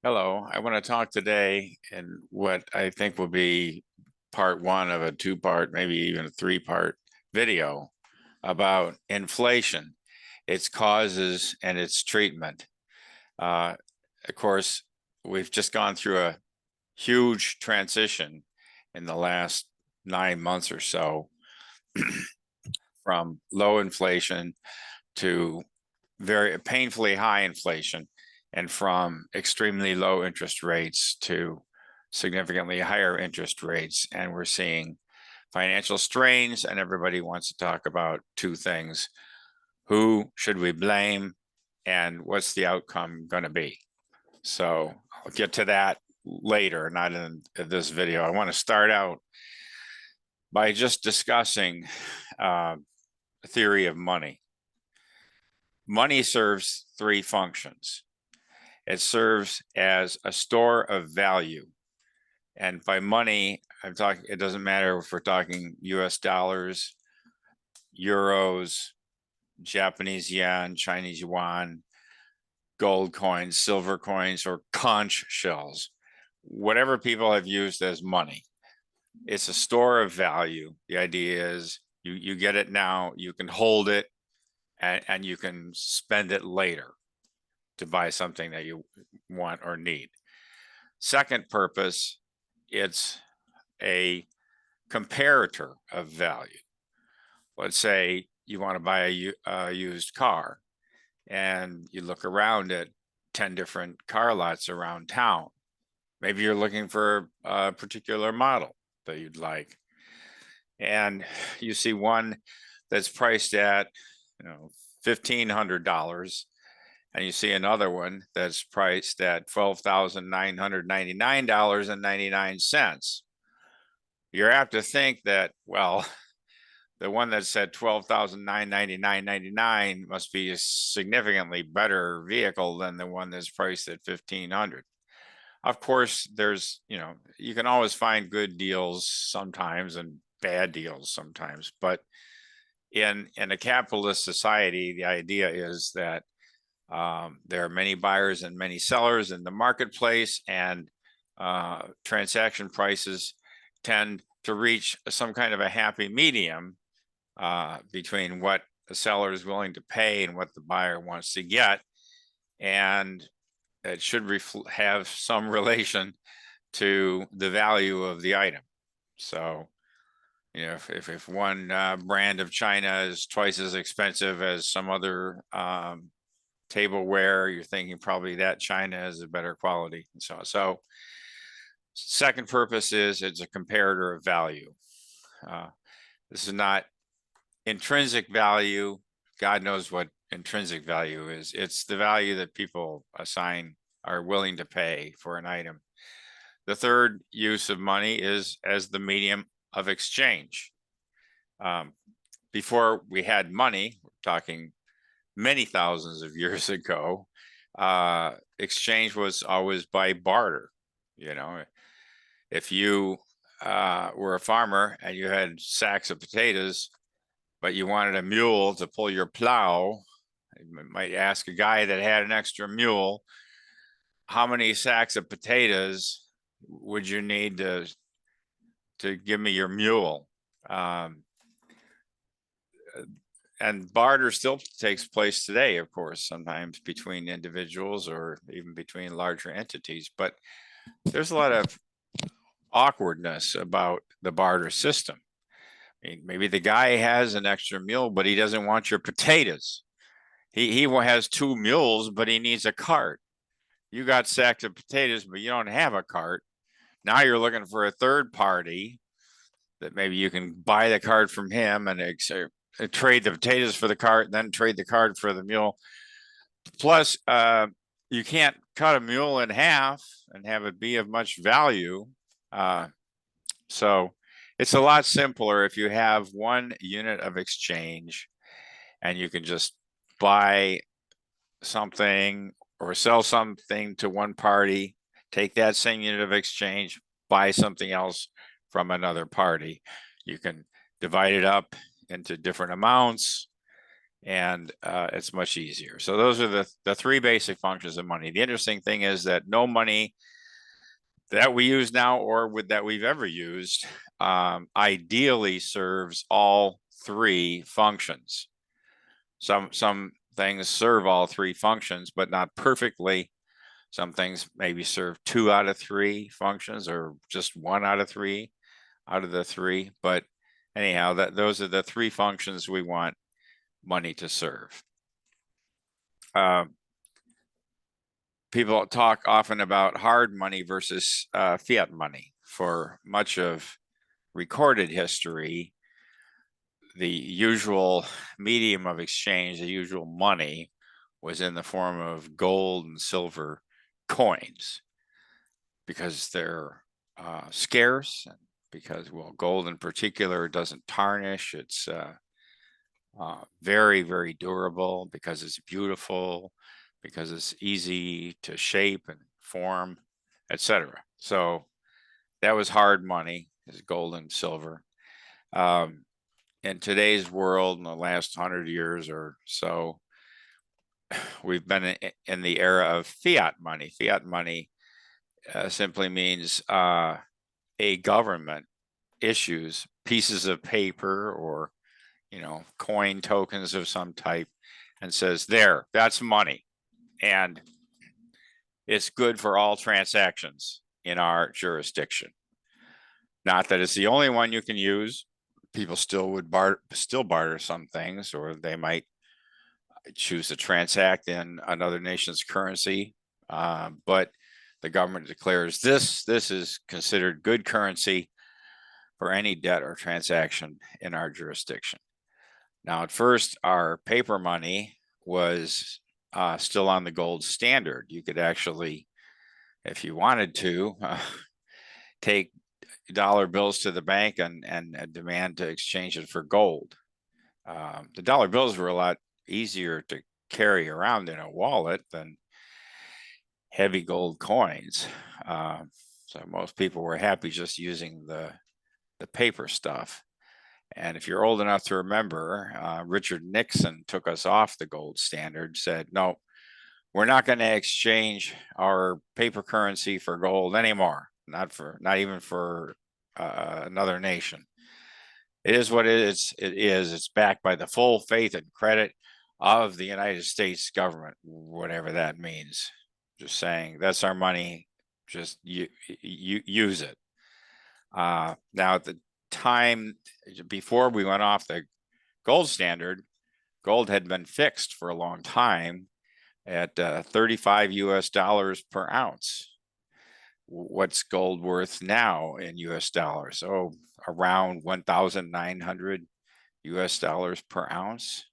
Hello, I want to talk today in what I think will be part one of a two-part, maybe even a three-part video about inflation, its causes and its treatment. Uh, of course, we've just gone through a huge transition in the last 9 months or so from low inflation to very painfully high inflation, and from extremely low interest rates to significantly higher interest rates. And we're seeing financial strains, and everybody wants to talk about two things. Who should we blame, and what's the outcome going to be? So I'll get to that later, not in this video. I want to start out by just discussing the theory of money. Money serves three functions. It serves as a store of value. And by money, I'm talking, it doesn't matter if we're talking US dollars, euros, Japanese yen, Chinese yuan, gold coins, silver coins, or conch shells. Whatever people have used as money, it's a store of value. The idea is you get it now, you can hold it, and you can spend it later to buy something that you want or need. Second purpose, it's a comparator of value. Let's say you want to buy a used car and you look around at 10 different car lots around town. Maybe you're looking for a particular model that you'd like. And you see one that's priced at, $1,500, and you see another one that's priced at $12,999.99. You're apt to think that, well, the one that said 12,999.99 must be a significantly better vehicle than the one that's priced at 1,500. Of course, you can always find good deals sometimes and bad deals sometimes, but in a capitalist society, the idea is that there are many buyers and many sellers in the marketplace, and transaction prices tend to reach some kind of a happy medium between what the seller is willing to pay and what the buyer wants to get. And it should have some relation to the value of the item. So, if one brand of china is twice as expensive as some other tableware, you're thinking probably that china is a better quality. So second purpose is it's a comparator of value. This is not intrinsic value. God knows what intrinsic value is. It's the value that people are willing to pay for an item. The third use of money is as the medium of exchange. Before we had money, we're talking many thousands of years ago, exchange was always by barter. If you were a farmer and you had sacks of potatoes, but you wanted a mule to pull your plow, you might ask a guy that had an extra mule, how many sacks of potatoes would you need to give me your mule? And barter still takes place today, of course, sometimes between individuals or even between larger entities. But there's a lot of awkwardness about the barter system. I mean, maybe the guy has an extra mule, but he doesn't want your potatoes. He has two mules, but he needs a cart. You got sacks of potatoes, but you don't have a cart. Now you're looking for a third party that maybe you can buy the cart from him and trade the potatoes for the cart, and then trade the cart for the mule. Plus, you can't cut a mule in half and have it be of much value. So it's a lot simpler if you have one unit of exchange and you can just buy something or sell something to one party, take that same unit of exchange, buy something else from another party. You can divide it up into different amounts, and it's much easier. So those are the three basic functions of money. The interesting thing is that no money that we use now or that we've ever used ideally serves all three functions. Some things serve all three functions, but not perfectly. Some things maybe serve 2 out of 3 functions, or just 1 out of 3 out of the 3. But anyhow, those are the 3 functions we want money to serve. People talk often about hard money versus fiat money. For much of recorded history, the usual medium of exchange, the usual money, was in the form of gold and silver coins, because they're scarce, because, well, gold in particular doesn't tarnish. It's very, very durable, because it's beautiful, because it's easy to shape and form, etc. So that was hard money, is gold and silver. In today's world, in the last 100 years or so, we've been in the era of fiat money. Fiat money simply means a government issues pieces of paper or, coin tokens of some type and says, there, that's money. And it's good for all transactions in our jurisdiction. Not that it's the only one you can use. People still would barter some things, or they might choose to transact in another nation's currency. But the government declares this is considered good currency for any debt or transaction in our jurisdiction. Now, at first, our paper money was still on the gold standard. You could actually, if you wanted to, take dollar bills to the bank and demand to exchange it for gold. The dollar bills were a lot easier to carry around in a wallet than heavy gold coins. So most people were happy just using the paper stuff. And if you're old enough to remember, Richard Nixon took us off the gold standard, said, no, we're not going to exchange our paper currency for gold anymore. Not even for another nation. It is what it is. It's backed by the full faith and credit of the United States government, whatever that means. Just saying, that's our money. Just use it. Now, at the time before we went off the gold standard, gold had been fixed for a long time at 35 US dollars per ounce. What's gold worth now in US dollars? Oh, around 1,900 US dollars per ounce.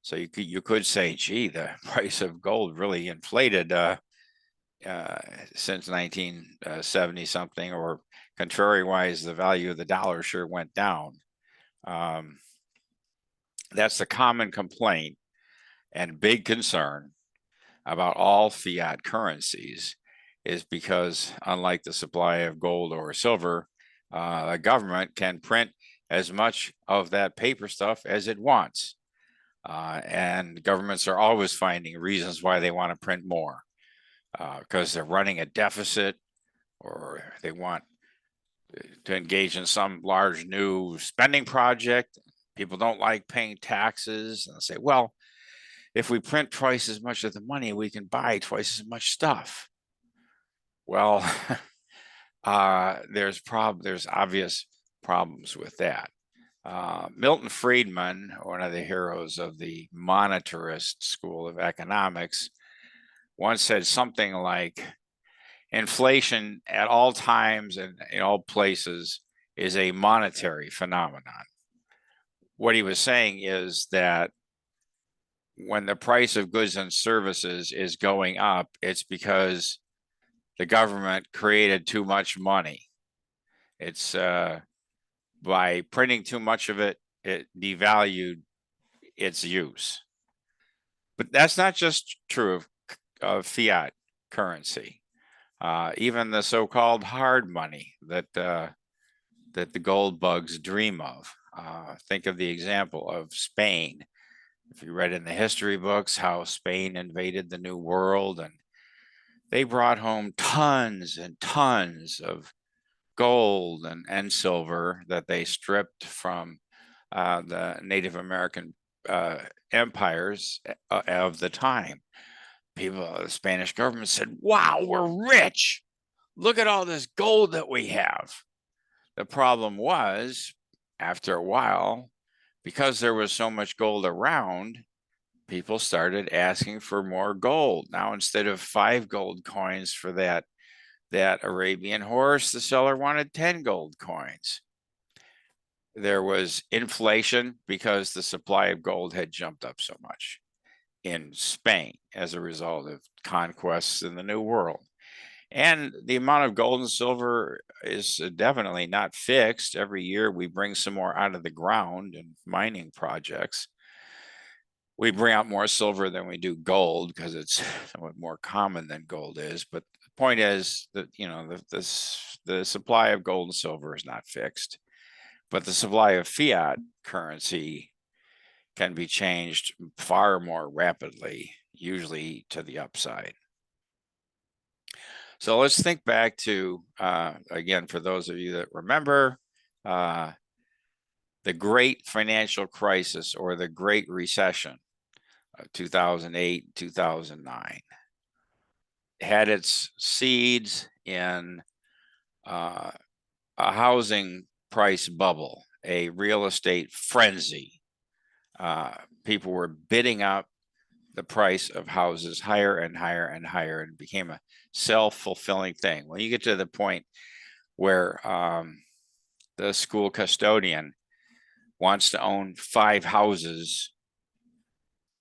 So you could say, gee, the price of gold really inflated since 1970 something, or contrary-wise, the value of the dollar sure went down. That's the common complaint and big concern about all fiat currencies, is because, unlike the supply of gold or silver, the government can print as much of that paper stuff as it wants. And governments are always finding reasons why they want to print more, because they're running a deficit, or they want to engage in some large new spending project. People don't like paying taxes, and they say, well, if we print twice as much of the money, we can buy twice as much stuff. Well, there's obvious problems with that. Milton Friedman, one of the heroes of the monetarist school of economics, once said something like, inflation at all times and in all places is a monetary phenomenon. What he was saying is that when the price of goods and services is going up, it's because the government created too much money. It's by printing too much of it, it devalued its use. But that's not just true of fiat currency. Even the so-called hard money that the gold bugs dream of. Think of the example of Spain if you read in the history books how Spain invaded the New World, and they brought home tons and tons of gold and silver that they stripped from the Native American empires of the time. The Spanish government said, wow, we're rich. Look at all this gold that we have. The problem was, after a while, because there was so much gold around, people started asking for more gold. Now, instead of 5 gold coins for that Arabian horse, the seller wanted 10 gold coins. There was inflation because the supply of gold had jumped up so much in Spain as a result of conquests in the New World. And the amount of gold and silver is definitely not fixed. Every year we bring some more out of the ground in mining projects. We bring out more silver than we do gold because it's somewhat more common than gold is. But the point is that, you know, the supply of gold and silver is not fixed, but the supply of fiat currency can be changed far more rapidly, usually to the upside. So let's think back to, again, for those of you that remember, the Great Financial Crisis or the Great Recession of 2008, 2009. Had its seeds in a housing price bubble, a real estate frenzy. People were bidding up the price of houses higher and higher and higher, and became a self-fulfilling thing. When you get to the point where the school custodian wants to own 5 houses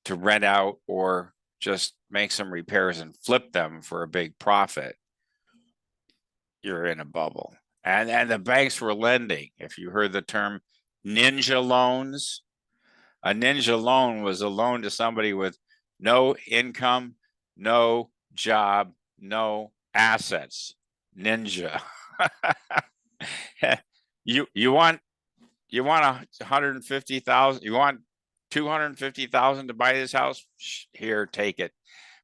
to rent out or just make some repairs and flip them for a big profit, you're in a bubble. And the banks were lending. If you heard the term ninja loans, a ninja loan was a loan to somebody with no income, no job, no assets. Ninja. you want 150,000, you want 250,000 to buy this house? Here, take it.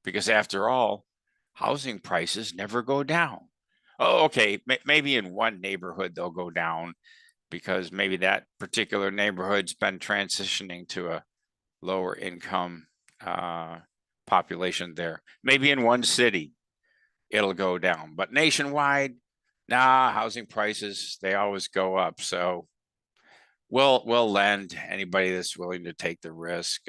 Because after all, housing prices never go down. Oh, okay, maybe in one neighborhood they'll go down because maybe that particular neighborhood's been transitioning to a lower income population there. Maybe in one city it'll go down, but nationwide, nah, housing prices, they always go up. So we'll lend anybody that's willing to take the risk.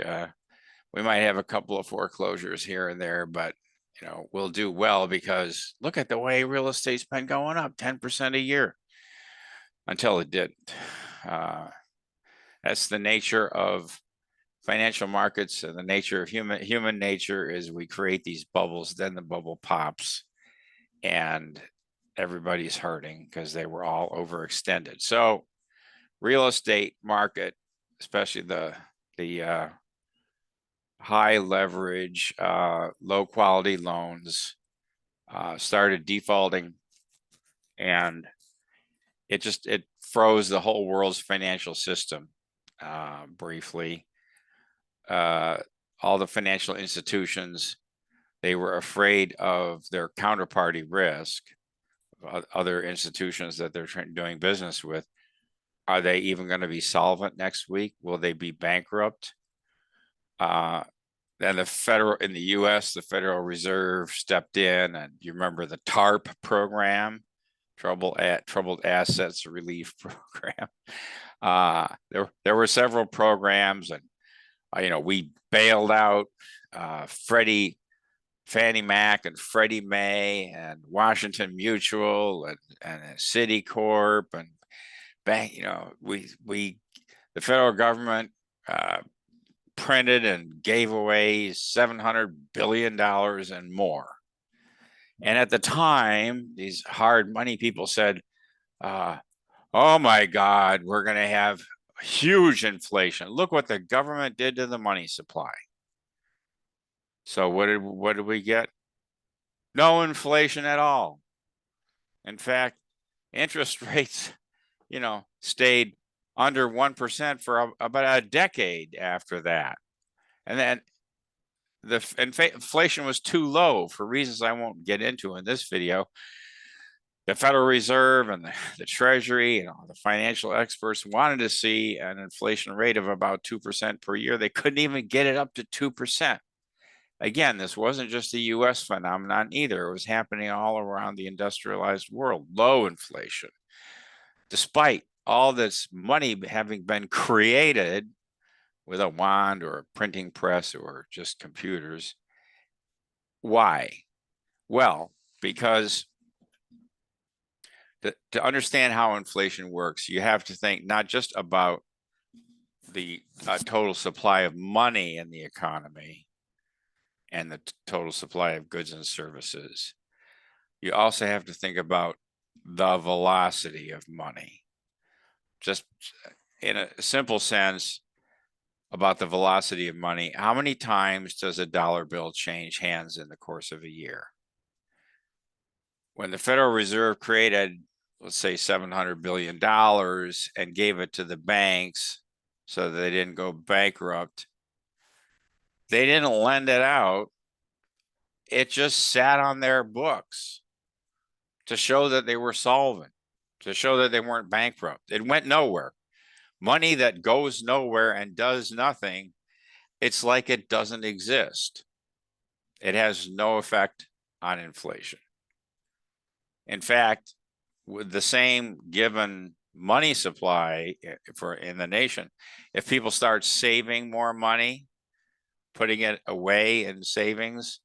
We might have a couple of foreclosures here and there, but you know, we'll do well because look at the way real estate's been going up 10% a year until it didn't. That's the nature of financial markets, and the nature of human nature is we create these bubbles, then the bubble pops and everybody's hurting because they were all overextended. So real estate market, especially the high leverage, low quality loans, started defaulting, and it froze the whole world's financial system briefly. All the financial institutions, they were afraid of their counterparty risk, other institutions that they're doing business with. Are they even going to be solvent next week? Will they be bankrupt? Then in the US, the Federal Reserve stepped in, and you remember the TARP program, Troubled Assets Relief Program. There were several programs, and you know, we bailed out Fannie Mac and Freddie Mae and Washington Mutual and Citicorp and bank. You know, the federal government printed and gave away $700 billion and more. And at the time, these hard money people said, oh my God, we're going to have huge inflation. Look what the government did to the money supply. So what did we get? No inflation at all. In fact, interest rates, you know, stayed under 1% for about a decade after that. And then inflation was too low for reasons I won't get into in this video. The Federal Reserve and the Treasury and all the financial experts wanted to see an inflation rate of about 2% per year. They couldn't even get it up to 2%. Again, this wasn't just a US phenomenon either. It was happening all around the industrialized world, low inflation. Despite all this money having been created with a wand or a printing press or just computers. Why? Well, because to understand how inflation works, you have to think not just about the total supply of money in the economy and the total supply of goods and services. You also have to think about the velocity of money. Just in a simple sense, about the velocity of money. How many times does a dollar bill change hands in the course of a year? When the Federal Reserve created, let's say, $700 billion and gave it to the banks so that they didn't go bankrupt, they didn't lend it out. It just sat on their books to show that they were solvent, to show that they weren't bankrupt. It went nowhere. Money that goes nowhere and does nothing, it's like it doesn't exist. It has no effect on inflation. In fact, with the same given money supply in the nation, if people start saving more money, putting it away in savings,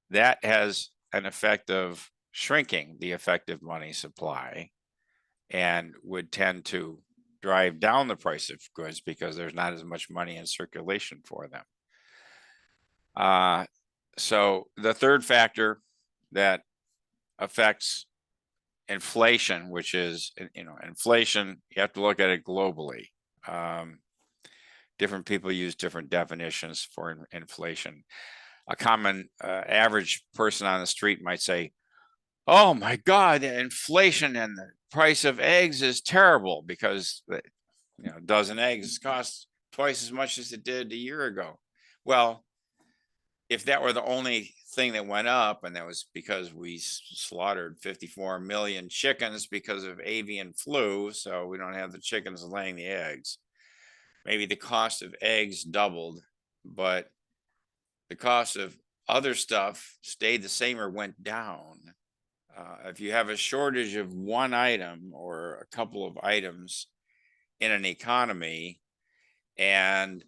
that has an effect of shrinking the effective money supply and would tend to drive down the price of goods because there's not as much money in circulation for them. So the third factor that affects inflation, which is, inflation, you have to look at it globally. Different people use different definitions for inflation. A common average person on the street might say, oh my God, inflation and the price of eggs is terrible because a dozen eggs costs twice as much as it did a year ago. Well, if that were the only thing that went up, and that was because we slaughtered 54 million chickens because of avian flu, so we don't have the chickens laying the eggs, maybe the cost of eggs doubled, but the cost of other stuff stayed the same or went down. If you have a shortage of one item or a couple of items in an economy and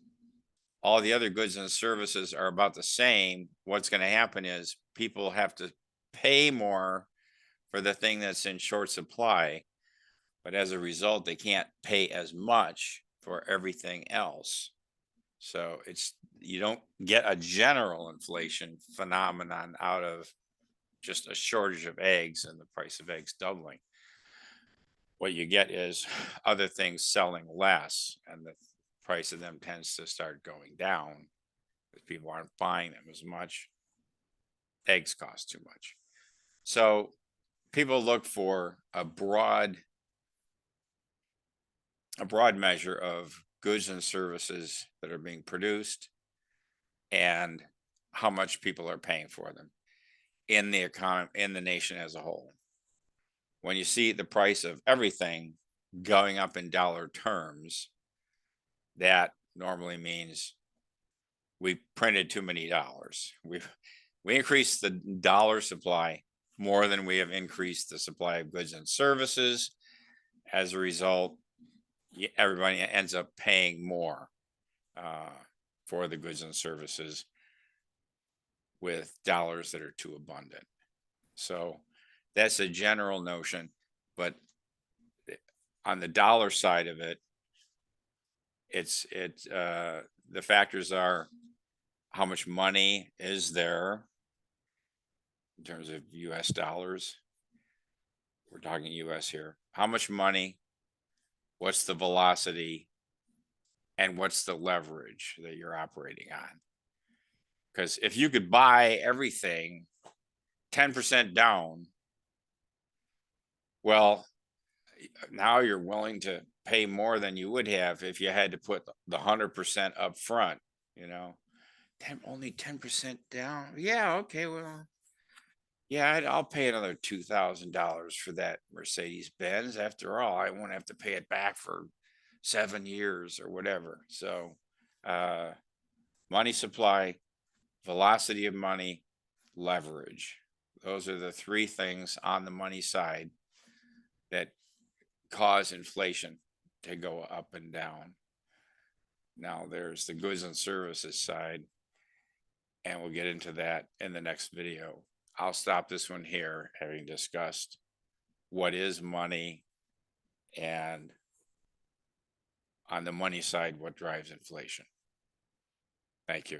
all the other goods and services are about the same, what's going to happen is people have to pay more for the thing that's in short supply. But as a result, they can't pay as much for everything else. So you don't get a general inflation phenomenon out of just a shortage of eggs and the price of eggs doubling. What you get is other things selling less, and the price of them tends to start going down because people aren't buying them as much. Eggs cost too much. So people look for a broad measure of goods and services that are being produced and how much people are paying for them in the economy, in the nation as a whole. When you see the price of everything going up in dollar terms, that normally means we printed too many dollars. We increased the dollar supply more than we have increased the supply of goods and services. As a result, everybody ends up paying more for the goods and services with dollars that are too abundant. So that's a general notion, but on the dollar side of it, the factors are how much money is there in terms of US dollars. We're talking US here. How much money, what's the velocity, and what's the leverage that you're operating on? Because if you could buy everything 10% down, well, now you're willing to pay more than you would have if you had to put the 100% up front, only 10% down. Yeah, okay, well, yeah, I'll pay another $2,000 for that Mercedes Benz. After all, I won't have to pay it back for 7 years or whatever. So, uh, money supply, velocity of money, leverage. Those are the three things on the money side that cause inflation to go up and down. Now there's the goods and services side, and we'll get into that in the next video. I'll stop this one here, having discussed what is money and on the money side, what drives inflation. Thank you.